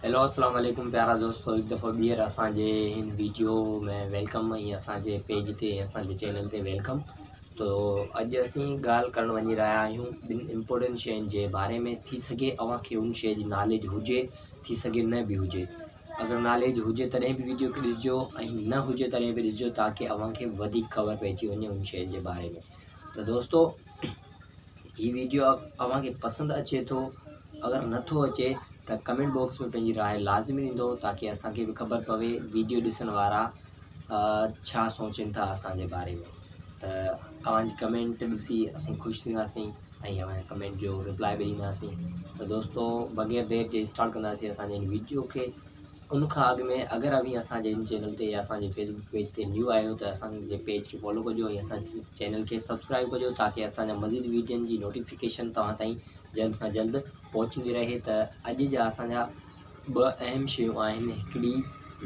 Hello अस्सलाम वालेकुम प्यारा दोस्तों, एक दफ़ो ॿीहर असांजे हिन वीडियो में वेलकम ऐं असांजे पेज ते असांजे चैनल ते वेलकम। तो अॼु असीं ॻाल्हि करणु वञी रहिया आहियूं ॿिनि इम्पोर्टेंट शयुनि जे बारे में। थी सघे अव्हांखे उन शइ जी नॉलेज हुजे, थी सघे न बि हुजे। अगरि नॉलेज हुजे तॾहिं बि वीडियो खे ॾिसिजो ऐं न हुजे तॾहिं बि ॾिसिजो, ताकी अव्हांखे वधीक ख़बर पइजी वञे उन शइ जे बारे में। त दोस्तों, हीअ वीडियो अव्हांखे पसंदि अचे थो, अगरि नथो अचे त कमेंट बॉक्स में पंहिंजी राय लाज़मी ॾींदो, ताकी असांखे बि ख़बर पवे वीडियो ॾिसण वारा छा सोचनि था असांजे बारे में। त अव्हांजी कमेंट ॾिसी असीं ख़ुशि थींदासीं ऐं अव्हांजे कमेंट जो रिप्लाई बि ॾींदासीं। त दोस्तों, बग़ैर देरि जे स्टार्ट कंदासीं असांजे हिन वीडियो खे। उनखां अॻु में अगरि अभी असांजे हिन चैनल ते या असांजे फेसबुक पेज ते न्यू आहियो त असांजे पेज खे फॉलो कजो ऐं असांजे चैनल खे सब्सक्राइब कजो, ताकी असांजा मज़ीद वीडियोनि जी नोटिफिकेशन तव्हां ताईं जल्द सां जल्द पहुचंदी रहे। त अॼु जा असांजा ॿ अहम शयूं आहिनि, हिकिड़ी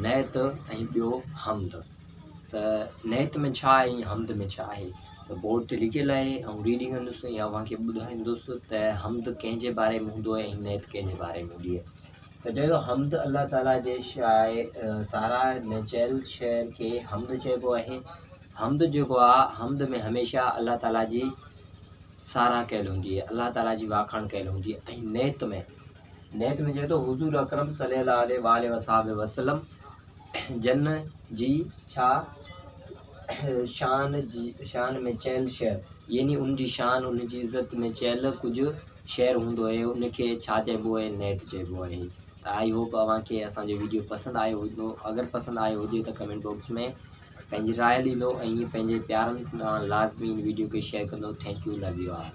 नैत ऐं ॿियो हमद। त नैत में छा आहे ऐं हमद में छा आहे, त बोर्ड ते लिखियलु आहे ऐं रीडिंग कंदुसि या अव्हांखे ॿुधाईंदुसि त हमद कंहिंजे बारे में हूंदो आहे ऐं नैत कंहिंजे बारे में हूंदी आहे। त चए थो हमद अल्लाह ताला जे सारा न चयल शइ खे हमद चइबो आहे। हमद जेको आहे, हमद में हमेशह अल्लाह ताला जी सारा कयल हूंदी आहे, अल्लाह ताला जी वाखाण कयल हूंदी आहे। ऐं नैत में चए थो हुज़ूर अकरम सल्लल्लाहु अलैहि वसल्लम जन जी छा शान में चयल शइ, यानी उनजी शान, उनजी इज़त में चयल कुझु शेर हूंदो आहे, उनखे छा चइबो आहे, नैत चइबो आहे। त आई होप अव्हांखे असांजो वीडियो पसंदि आयो हूंदो। अगरि पसंदि आयो हुजे त कमेंट बॉक्स में पंहिंजी राय ॾींदो ऐं पंहिंजे प्यारनि लाज़मी वीडियो खे शेयर कंदो। Thank U, love U all.